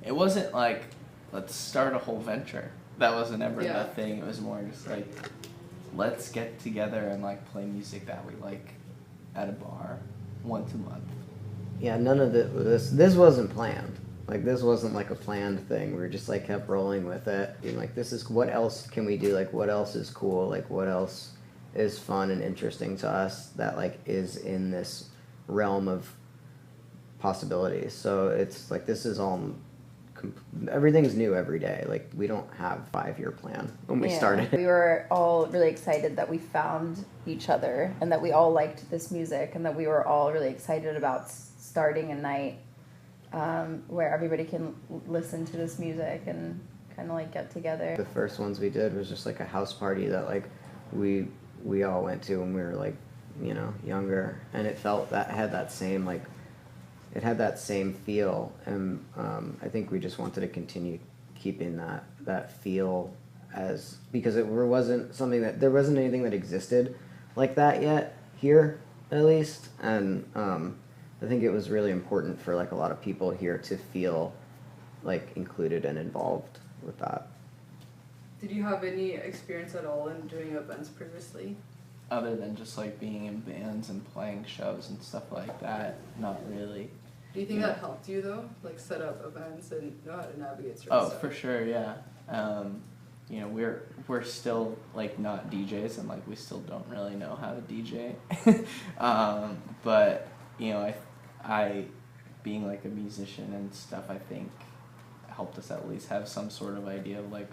it wasn't like, let's start a whole venture. That wasn't ever the thing. It was more just like, let's get together and like play music that we like at a bar once a month. Yeah, none of this wasn't planned. Like, this wasn't like a planned thing. We just like kept rolling with it. Being like, this is, what else can we do? Like, what else is cool? Like, what else is fun and interesting to us that like is in this realm of possibilities? So it's like, this is all, everything's new every day. Like, we don't have a 5-year plan when we started. We were all really excited that we found each other and that we all liked this music and that we were all really excited about starting a night where everybody can listen to this music and kind of like get together. The first ones we did was just like a house party that like we all went to when we were like, you know, younger, and it felt that had that same like, it had that same feel, and I think we just wanted to continue keeping that feel, as because it wasn't something that, there wasn't anything that existed like that yet here, at least, and I think it was really important for like a lot of people here to feel like included and involved with that. Did you have any experience at all in doing events previously? Other than just like being in bands and playing shows and stuff like that, not really. Do you think that helped you though? Like set up events and know how to navigate certain Oh, stuff? for sure, yeah. You know, we're still like not DJs, and like we still don't really know how to DJ. But you know, I being like a musician and stuff, I think helped us at least have some sort of idea of like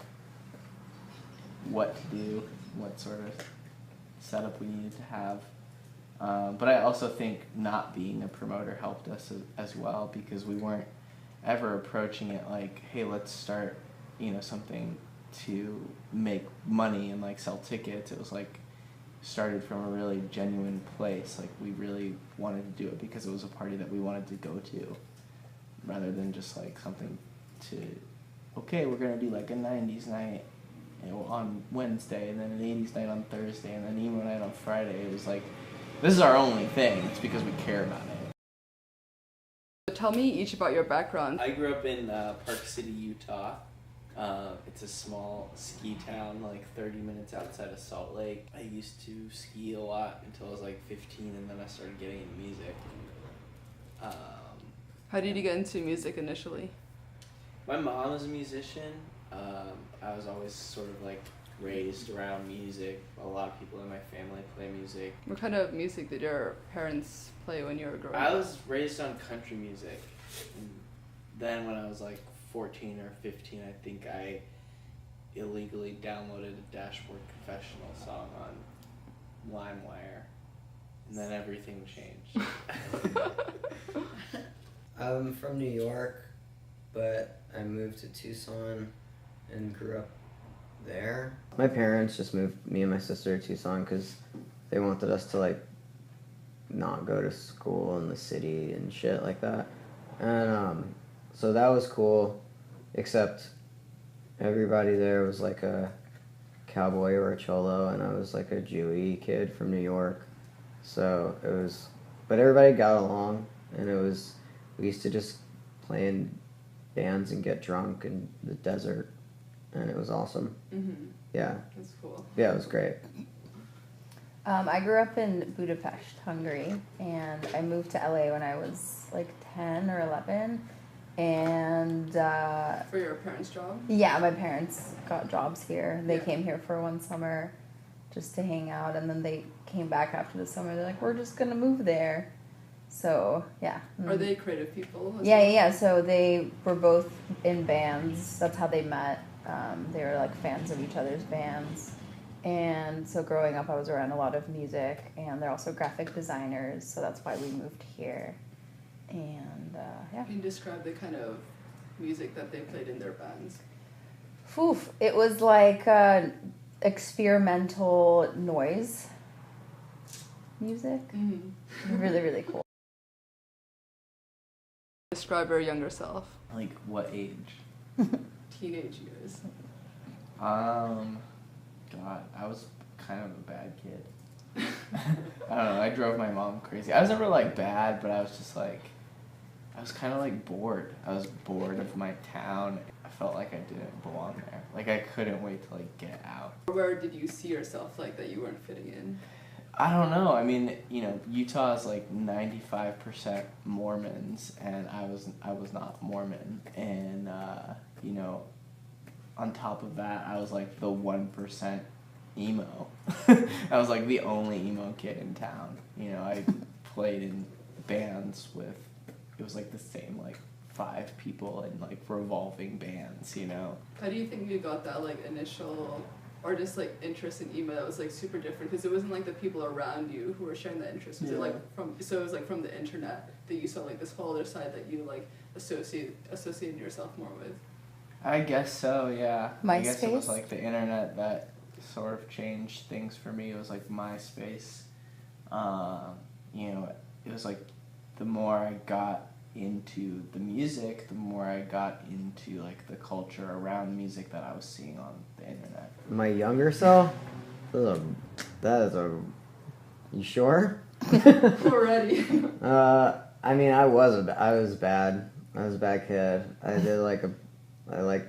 what to do, what sort of setup we needed to have. But I also think not being a promoter helped us as well, because we weren't ever approaching it like, hey, let's start, you know, something to make money and like sell tickets. It was like started from a really genuine place. Like, we really wanted to do it because it was a party that we wanted to go to, rather than just like something to, okay, we're gonna do like a 90s night, you know, on Wednesday, and then an 80s night on Thursday, and then Emo Night on Friday. It was like, this is our only thing. It's because we care about it. Tell me each about your background. I grew up in Park City, Utah. It's a small ski town, like 30 minutes outside of Salt Lake. I used to ski a lot until I was like 15, and then I started getting into music. How did you get into music initially? My mom is a musician. I was always sort of like raised around music. A lot of people in my family play music. What kind of music did your parents play when you were growing up? I was raised on country music. And then when I was like 14 or 15, I think I illegally downloaded a Dashboard Confessional song on LimeWire. And then everything changed. I'm from New York, but I moved to Tucson and grew up there. My parents just moved me and my sister to Tucson because they wanted us to like not go to school in the city and shit like that. And so that was cool, except everybody there was like a cowboy or a cholo, and I was like a Jewy kid from New York. So it was, but everybody got along, and it was, we used to just play in bands and get drunk in the desert, and it was awesome. Mm-hmm. Yeah. That's cool. Yeah, it was great. I grew up in Budapest, Hungary, and I moved to LA when I was like 10 or 11. And For your parents' job? yeah, my parents got jobs here. They came here for one summer just to hang out, and then they came back after the summer. They're like, we're just gonna move there. So yeah. Are they creative people? Yeah. So they were both in bands. That's how they met. They were like fans of each other's bands. And so growing up, I was around a lot of music, and they're also graphic designers, so that's why we moved here. And yeah. Can you describe the kind of music that they played in their bands? Oof, it was like experimental noise music. Mm-hmm. Really, really cool. Describe your younger self. Like, what age? Teenage years. God, I was kind of a bad kid. I don't know, I drove my mom crazy. I was never, like, bad, but I was just, like, I was kind of like bored. I was bored of my town. I felt like I didn't belong there. Like I couldn't wait to like get out. Where did you see yourself like that you weren't fitting in? I don't know. I mean, you know, Utah is like 95% Mormons, and I was not Mormon, and you know, on top of that, I was like the 1% emo. I was like the only emo kid in town. You know, I played in bands with, it was like the same like 5 people in like revolving bands, you know. How do you think you got that like initial or just like interest in emo that was like super different? Because it wasn't like the people around you who were sharing that interest. Was it like so it was like from the internet that you saw like this whole other side that you like associated yourself more with? I guess so, yeah. I guess it was MySpace? like the internet that sort of changed things for me. It was like MySpace. You know, it was like the more I got into the music, the more I got into like the culture around music that I was seeing on the internet. My younger self? That is a... You sure? Already. I mean, I was bad. I was a bad kid. I like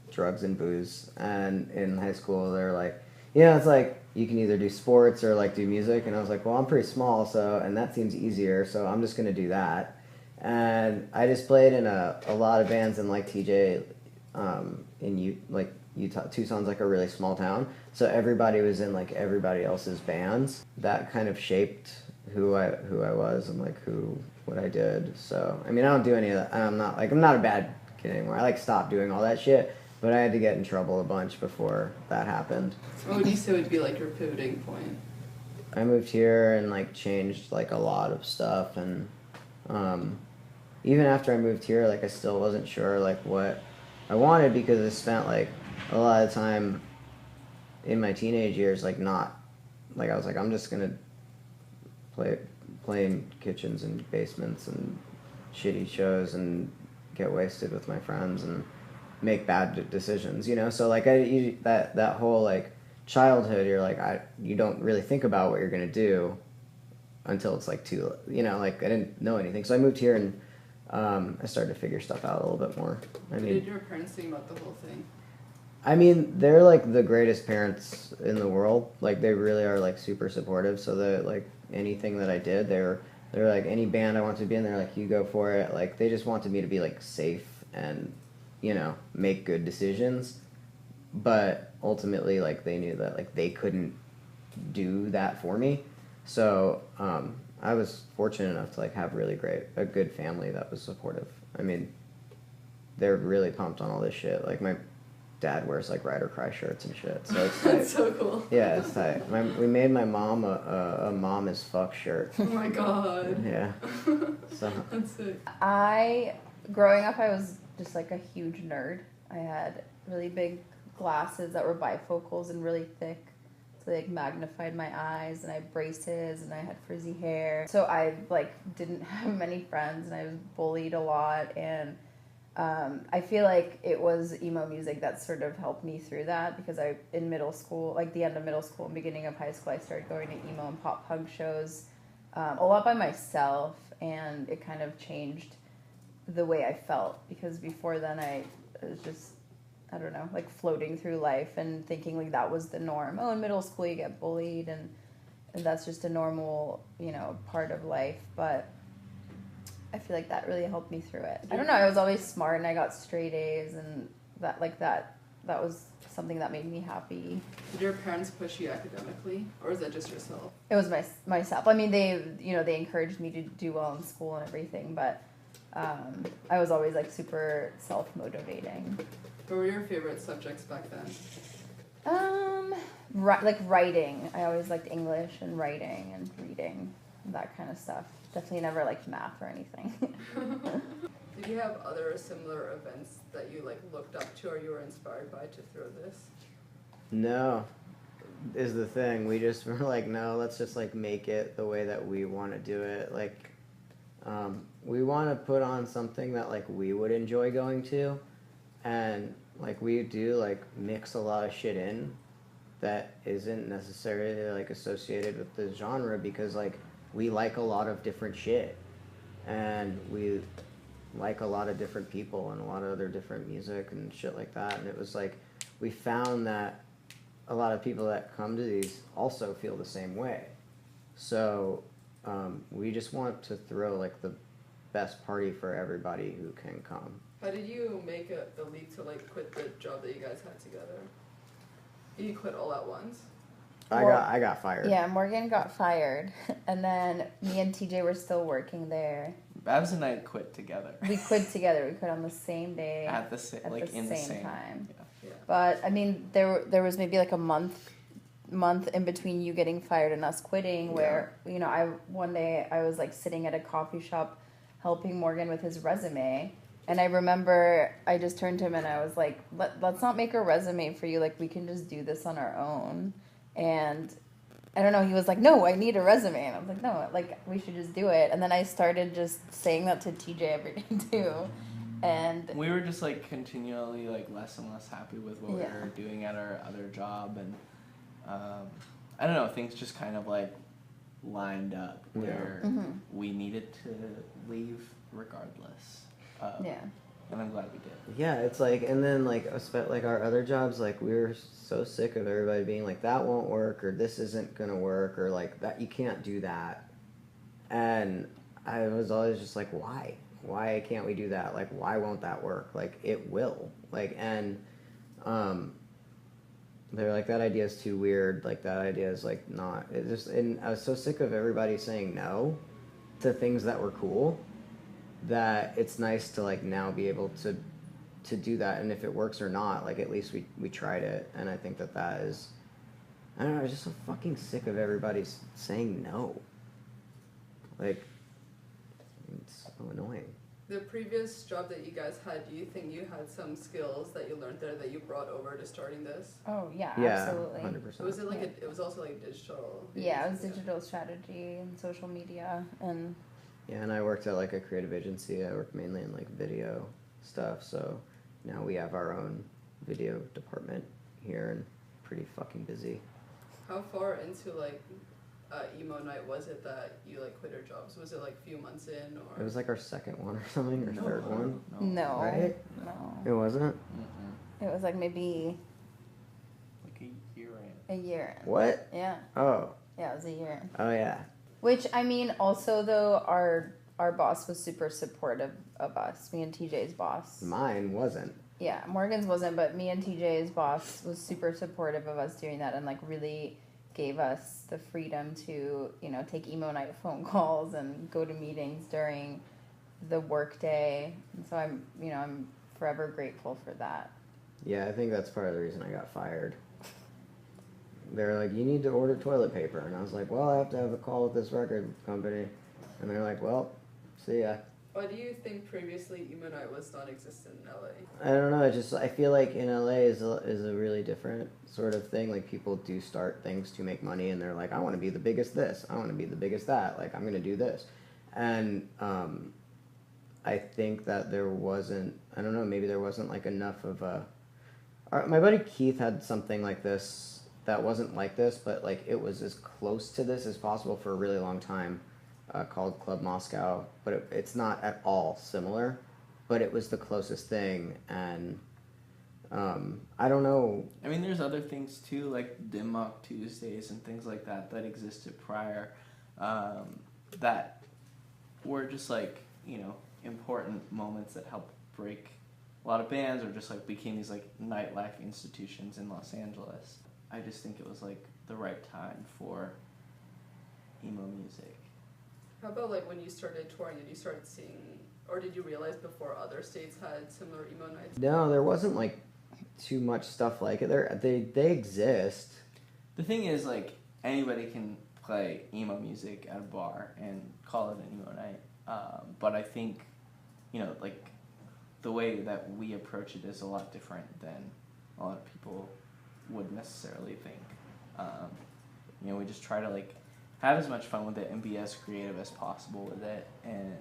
drugs and booze. And in high school, they're like, you know, it's like you can either do sports or like do music. And I was like, well, I'm pretty small, and that seems easier, so I'm just gonna do that. And I just played in a lot of bands in like TJ, Utah. Tucson's like a really small town, so everybody was in like everybody else's bands. That kind of shaped who I was and like what I did. So I mean, I don't do any of that. I'm not a bad kid anymore. I like stopped doing all that shit, but I had to get in trouble a bunch before that happened. What would you say would be like your pivoting point? I moved here and like changed like a lot of stuff, and even after I moved here, like I still wasn't sure like what I wanted, because I spent like a lot of time in my teenage years like not like I was like, I'm just gonna play in kitchens and basements and shitty shows and get wasted with my friends and make bad decisions, you know. So like that whole like childhood, you're like you don't really think about what you're gonna do until it's like too, you know, like I didn't know anything. So I moved here and I started to figure stuff out a little bit more. What did your parents think about the whole thing? I mean, they're like the greatest parents in the world. Like they really are like super supportive. So that like anything that I did, they're like, any band I want to be in, they're like, you go for it. Like they just wanted me to be like safe and, you know, make good decisions. But ultimately, like they knew that like they couldn't do that for me. So I was fortunate enough to like have a good family that was supportive. I mean, they're really pumped on all this shit. Like my dad wears like ride or cry shirts and shit, so it's tight. That's so cool. Yeah, it's tight. We made my mom a mom as fuck shirt. Oh my god. Yeah. So That's sick. Growing up, I was just like a huge nerd. I had really big glasses that were bifocals and really thick, so they like magnified my eyes, and I had braces, and I had frizzy hair. So I like didn't have many friends, and I was bullied a lot, and I feel like it was emo music that sort of helped me through that, because in middle school, like the end of middle school and beginning of high school, I started going to emo and pop punk shows a lot by myself, and it kind of changed the way I felt, because before then I was just, I don't know, like floating through life and thinking like that was the norm. Oh, in middle school you get bullied, and that's just a normal, you know, part of life. But I feel like that really helped me through it. I don't know, I was always smart and I got straight A's, and that was something that made me happy. Did your parents push you academically, or is that just yourself? It was myself. I mean, they encouraged me to do well in school and everything, but I was always like super self-motivating. What were your favorite subjects back then? Like writing. I always liked English and writing and reading, that kind of stuff. Definitely never liked math or anything. Did you have other similar events that you like looked up to or you were inspired by to throw this? no, is the thing. We just were like, no, let's just like make it the way that we want to do it. Like, we want to put on something that like we would enjoy going to, and like we do like mix a lot of shit in that isn't necessarily like associated with the genre, because like we like a lot of different shit, and we like a lot of different people and a lot of other different music and shit like that. And it was like, we found that a lot of people that come to these also feel the same way. So we just want to throw like the best party for everybody who can come. How did you make the leap to like quit the job that you guys had together? You quit all at once? I got fired. Yeah, Morgan got fired, and then me and TJ were still working there. Babs and I quit together. We quit together. We quit on the same day At the same time. Yeah. But I mean, there was maybe like a month in between you getting fired and us quitting, where you know one day I was like sitting at a coffee shop helping Morgan with his resume. And I remember I just turned to him and I was like, let's not make a resume for you. Like, we can just do this on our own. And I don't know, he was like, no, I need a resume. And I was like, no, like, we should just do it. And then I started just saying that to TJ every day too. And we were just like continually like less and less happy with what we were doing at our other job. And I don't know, things just kind of like lined up where we needed to leave regardless. And I'm glad we did. Yeah, it's like, and then like our other jobs, like we were so sick of everybody being like, that won't work, or this isn't gonna work, or like that you can't do that. And I was always just like, why can't we do that? Like, why won't that work? Like, it will. Like, and they're like, that idea is too weird. Like, that idea is like not. It just, and I was so sick of everybody saying no to things that were cool, that it's nice to like now be able to do that. And if it works or not, like at least we tried it. And I think that is, I don't know, I was just so fucking sick of everybody saying no. Like, it's so annoying. The previous job that you guys had, do you think you had some skills that you learned there that you brought over to starting this? Oh yeah, yeah, absolutely. 100%. Was it like it was also like digital? Yeah, it was digital strategy and social media and. Yeah, and I worked at like a creative agency. I worked mainly in like video stuff. So now we have our own video department here and pretty fucking busy. How far into like Emo Night was it that you like quit your jobs? Was it like a few months in, or? It was like our second one or something, or third one. No. Right? No. It wasn't? It was like maybe Like a year a year. What? Yeah. Oh. Yeah, it was a year. Oh, yeah. Which, I mean, also though, our boss was super supportive of us. Me and TJ's boss. Mine wasn't. Yeah, Morgan's wasn't, but me and TJ's boss was super supportive of us doing that and like really gave us the freedom to, you know, take Emo Night phone calls and go to meetings during the workday. And so I'm forever grateful for that. Yeah, I think that's part of the reason I got fired. They're like, you need to order toilet paper. And I was like, well, I have to have a call with this record company. And they're like, well, see ya. Why do you think previously Emo Night was non-existent in LA? I don't know. I feel like in LA is a really different sort of thing. Like, people do start things to make money, and they're like, I want to be the biggest this. I want to be the biggest that. Like, I'm going to do this. And I think that there wasn't, I don't know, maybe there wasn't like enough of a... My buddy Keith had something like this that wasn't like this, but like it was as close to this as possible for a really long time, called Club Moscow. But it's not at all similar, but it was the closest thing. And I don't know. I mean, there's other things too, like Dim Mak Tuesdays and things like that existed prior, that were just like, you know, important moments that helped break a lot of bands, or just like became these like nightlife institutions in Los Angeles. I just think it was like the right time for emo music. How about like when you started touring, did you start seeing, or did you realize before other states had similar emo nights? No, there wasn't like too much stuff like it. They exist. The thing is, like, anybody can play emo music at a bar and call it an emo night. But I think, you know, like, the way that we approach it is a lot different than a lot of people would necessarily think. You know, we just try to like have as much fun with it and be as creative as possible with it and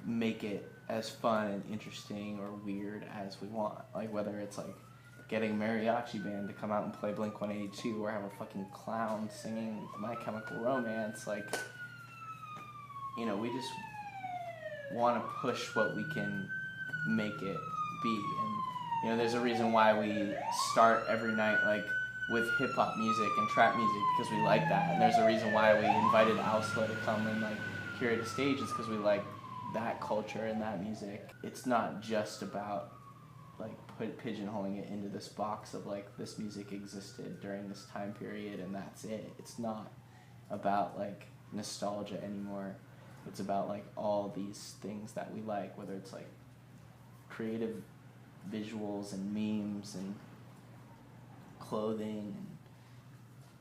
make it as fun and interesting or weird as we want. Like, whether it's like getting a mariachi band to come out and play Blink-182 or have a fucking clown singing My Chemical Romance, like, you know, we just want to push what we can make it be. And you know, there's a reason why we start every night like with hip hop music and trap music, because we like that. And there's a reason why we invited Ausla to come and like curate a stage, is because we like that culture and that music. It's not just about like pigeonholing it into this box of like this music existed during this time period and that's it. It's not about like nostalgia anymore. It's about like all these things that we like, whether it's like creative visuals and memes and clothing and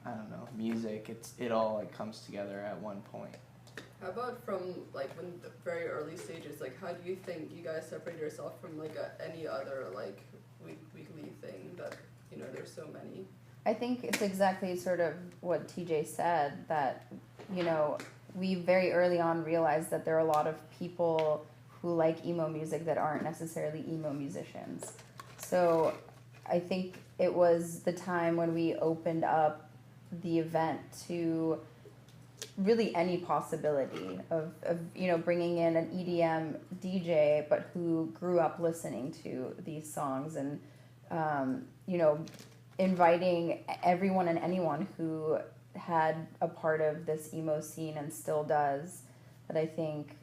I don't know, music. It all like comes together at one point. How about from like when the very early stages, like how do you think you guys separate yourself from like any other like weekly thing that, you know, there's so many? I think it's exactly sort of what TJ said, that, you know, we very early on realized that there are a lot of people who like emo music that aren't necessarily emo musicians. So I think it was the time when we opened up the event to really any possibility of you know, bringing in an EDM DJ, but who grew up listening to these songs, and you know, inviting everyone and anyone who had a part of this emo scene and still does. That I think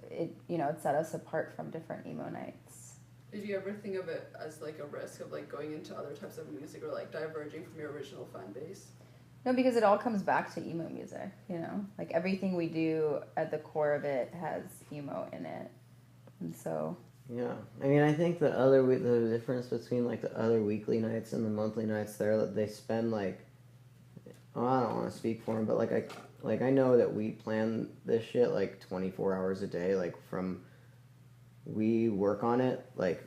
it, you know, it set us apart from different emo nights. Did you ever think of it as like a risk of like going into other types of music or like diverging from your original fan base? No, because it all comes back to emo music, you know? Like everything we do at the core of it has emo in it. And so... Yeah. I mean, I think the difference between like the other weekly nights and the monthly nights there, that they spend like, well, I don't want to speak for them, but I know that we plan this shit like 24 hours a day, like we work on it like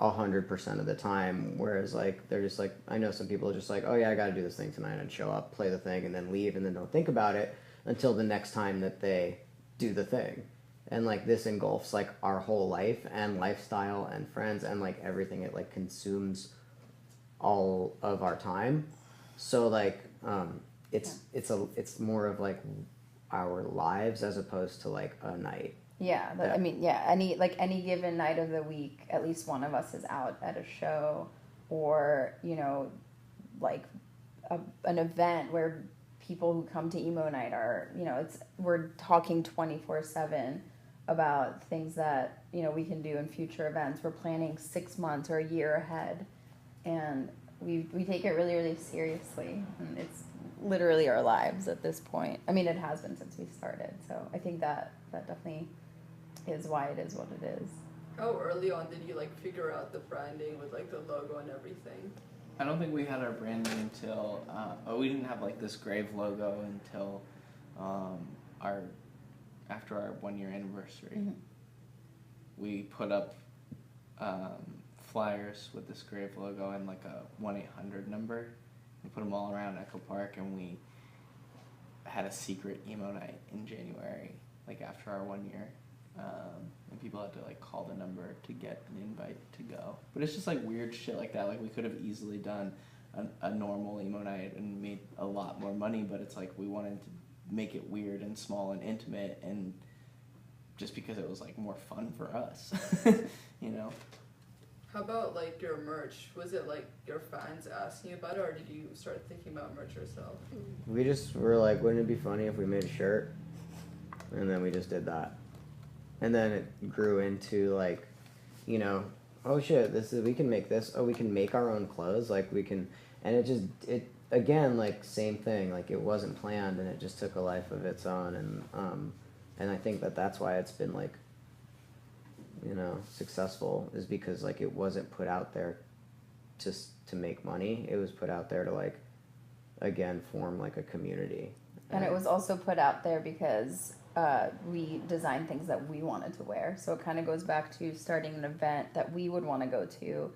100% of the time, whereas like they're just like, I know some people are just like, oh yeah, I gotta do this thing tonight, and show up, play the thing, and then leave, and then don't think about it until the next time that they do the thing. And like this engulfs like our whole life and lifestyle and friends and like everything. It like consumes all of our time. So like it's more of like our lives as opposed to like a night. Yeah, I mean, yeah, any given night of the week, at least one of us is out at a show, or, you know, like an event where people who come to Emo Night are, you know, we're talking 24/7 about things that, you know, we can do in future events. We're planning 6 months or a year ahead, and we take it really, really seriously, and it's literally our lives at this point. I mean, it has been since we started, so I think that definitely is why it is what it is. How early on did you like figure out the branding with like the logo and everything? I don't think we had our branding until we didn't have like this grave logo until after our 1 year anniversary. Mm-hmm. We put up flyers with this grave logo and like a 1-800 number. We put them all around Echo Park, and we had a secret emo night in January, like after our 1 year. And people had to like call the number to get an invite to go. But it's just like weird shit like that. Like we could have easily done a normal emo night and made a lot more money, but it's like we wanted to make it weird and small and intimate, and just because it was like more fun for us, you know. How about like your merch? Was it like your fans asking you about it, or did you start thinking about merch yourself? We just were like, wouldn't it be funny if we made a shirt? And then we just did that. And then it grew into like, you know, oh shit, we can make this. Oh, we can make our own clothes. Like we can, and it again, like same thing. Like it wasn't planned, and it just took a life of its own. And I think that's why it's been like, you know, successful, is because like it wasn't put out there just to make money. It was put out there to like, again, form like a community. And it was also put out there because we designed things that we wanted to wear. So it kind of goes back to starting an event that we would want to go to,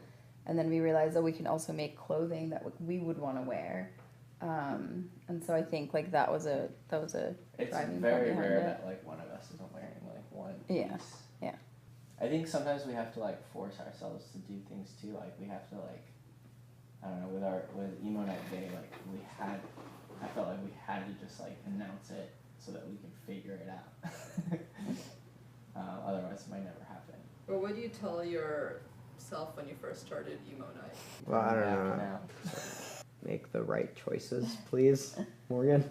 and then we realized that we can also make clothing that we would want to wear. And so I think like that was a It's driving very force behind rare it. that like one of us isn't wearing like one Yeah. piece. Yeah. I think sometimes we have to like force ourselves to do things too. Like we have to like, I don't know, with Emo Night Day, like I felt like we had to just like announce it so that we could figure it out. Otherwise, it might never happen. Or what do you tell yourself when you first started Emo Night? Well, I don't After know. now. Make the right choices, please, Morgan.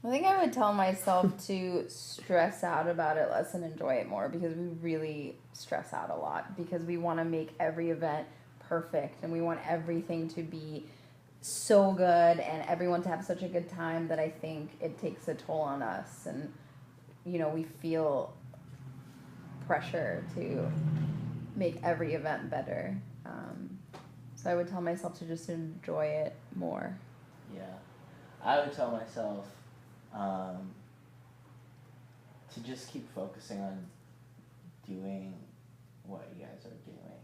I think I would tell myself to stress out about it less and enjoy it more, because we really stress out a lot because we want to make every event perfect and we want everything to be so good and everyone to have such a good time that I think it takes a toll on us, and we feel pressure to make every event better. So I would tell myself to just enjoy it more. Yeah, I would tell myself to just keep focusing on doing what you guys are doing,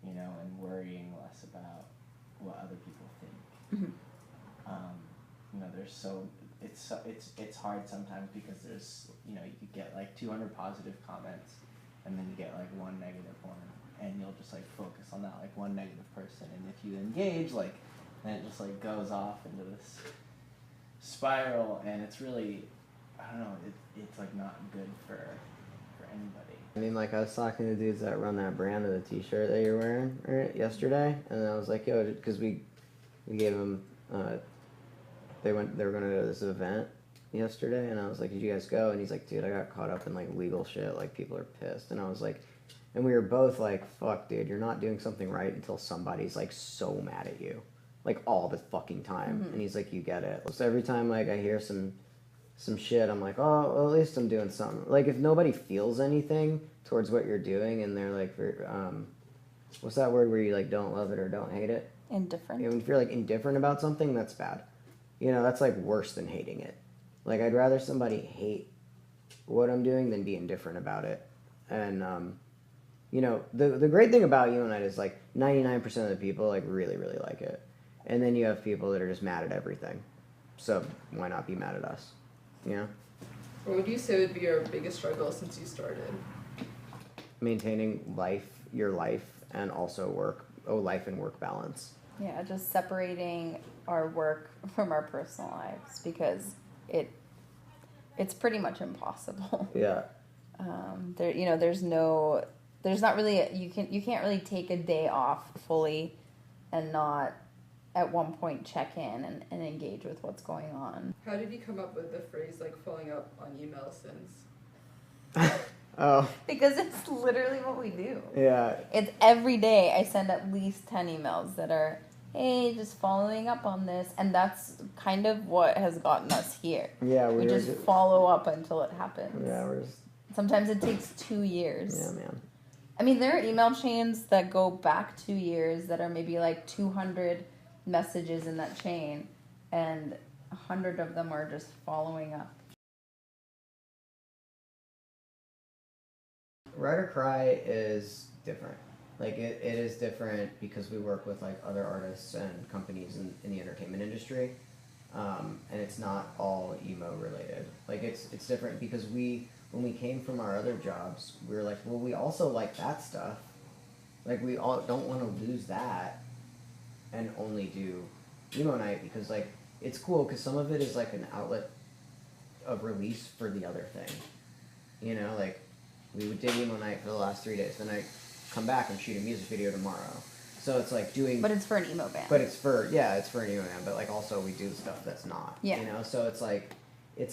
and worrying less about what other people think. It's hard sometimes because there's you get like 200 positive comments, and then you get like one negative one, and you'll just like focus on that like one negative person, and if you engage, like, then it just like goes off into this spiral, and it's really, I don't know, it's like not good for anybody. I mean, like, I was talking to dudes that run that brand of the t-shirt that you're wearing yesterday, and I was like, yo, because we gave them, they were going to go to this event yesterday, and I was like, did you guys go? And he's like, dude, I got caught up in like legal shit, like people are pissed. And I was like, and we were both like, fuck, dude, you're not doing something right until somebody's like so mad at you, like all the fucking time. And he's like, you get it. So every time like I hear some shit, I'm like, oh, well, at least I'm doing something. Like, if nobody feels anything towards what you're doing, and they're like, what's that word where you like don't love it or don't hate it? Indifferent. If you're like indifferent about something, that's bad. That's like worse than hating it. Like, I'd rather somebody hate what I'm doing than be indifferent about it. And the great thing about Emo Night is like 99% of the people like really, really like it. And then you have people that are just mad at everything. So why not be mad at us? What would you say would be your biggest struggle since you started? Maintaining your life, and also life and work balance. Yeah, just separating our work from our personal lives, because it's pretty much impossible. Yeah. There's not really you can't really take a day off fully and not at one point check in and engage with what's going on. How did you come up with the phrase like following up on email since? Oh. Because it's literally what we do. Yeah. It's every day I send at least 10 emails that are, hey, just following up on this. And that's kind of what has gotten us here. Yeah, we just follow up until it happens. Yeah, sometimes it takes 2 years. Yeah, man. I mean, there are email chains that go back 2 years that are maybe like 200 messages in that chain, and 100 of them are just following up. Ride or Cry is different. Like, it is different because we work with like other artists and companies in the entertainment industry, and it's not all emo related. Like, it's different because when we came from our other jobs, we were like, well, we also like that stuff. Like, we all don't want to lose that and only do Emo Night, because like it's cool because some of it is like an outlet of release for the other thing. Like, we did Emo Night for the last 3 days, then I come back and shoot a music video tomorrow. So it's like doing... But it's for an emo band. But it's for an emo band, but like also we do stuff that's not. Yeah. So it's like, it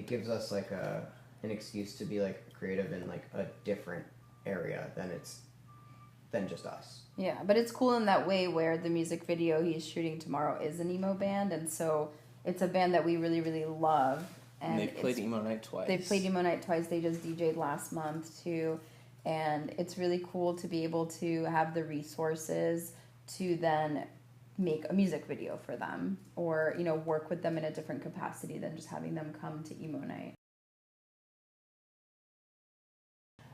gives us like an excuse to be like creative in like a different area than just us. Yeah, but it's cool in that way where the music video he's shooting tomorrow is an emo band, and so it's a band that we really, really love. And they played Emo Night twice. They played Emo Night twice. They just DJ'd last month too. And it's really cool to be able to have the resources to then make a music video for them, or work with them in a different capacity than just having them come to Emo Night.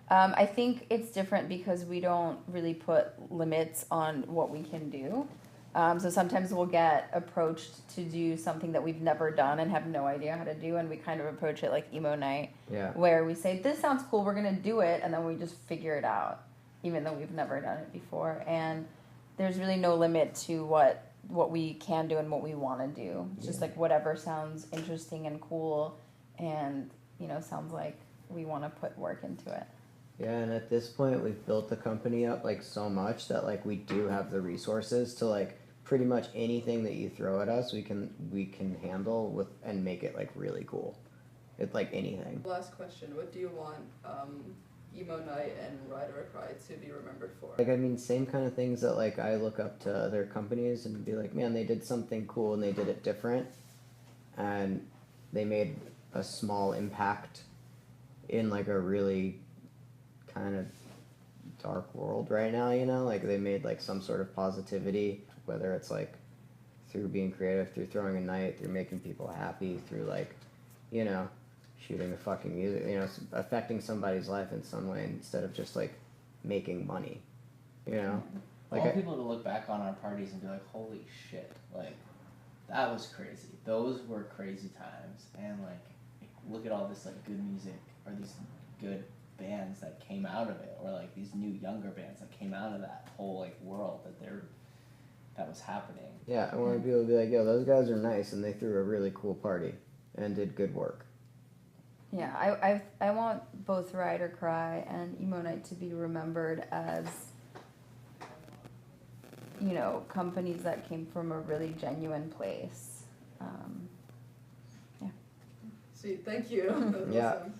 I think it's different because we don't really put limits on what we can do. So sometimes we'll get approached to do something that we've never done and have no idea how to do, and we kind of approach it like Emo Night, where we say, this sounds cool, we're going to do it, and then we just figure it out, even though we've never done it before. And there's really no limit to what we can do and what we want to do. It's just like whatever sounds interesting and cool and, sounds like we want to put work into it. Yeah, and at this point, we've built the company up like so much that like we do have the resources to like pretty much anything that you throw at us, we can handle with and make it like really cool. It's like anything. Last question: what do you want Emo Night and Ride or Cry to be remembered for? Like, I mean, same kind of things that like I look up to other companies and be like, man, they did something cool and they did it different, and they made a small impact in like a really kind of dark world right now, you know, like they made like some sort of positivity, whether it's like through being creative, through throwing a night, through making people happy, through like, you know, shooting the fucking music, you know, affecting somebody's life in some way instead of just like making money, you know. I Like want people to look back on our parties and be like, holy shit, like that was crazy. Those were crazy times, and like look at all this like good music or these good bands that came out of it, or like these new younger bands that came out of that whole like world that was happening. Yeah, I want people to be like, yo, those guys are nice and they threw a really cool party and did good work. Yeah, I want both Ride or Cry and Emo Night to be remembered as, you know, companies that came from a really genuine place. Yeah. Sweet, thank you. That was Yeah. awesome.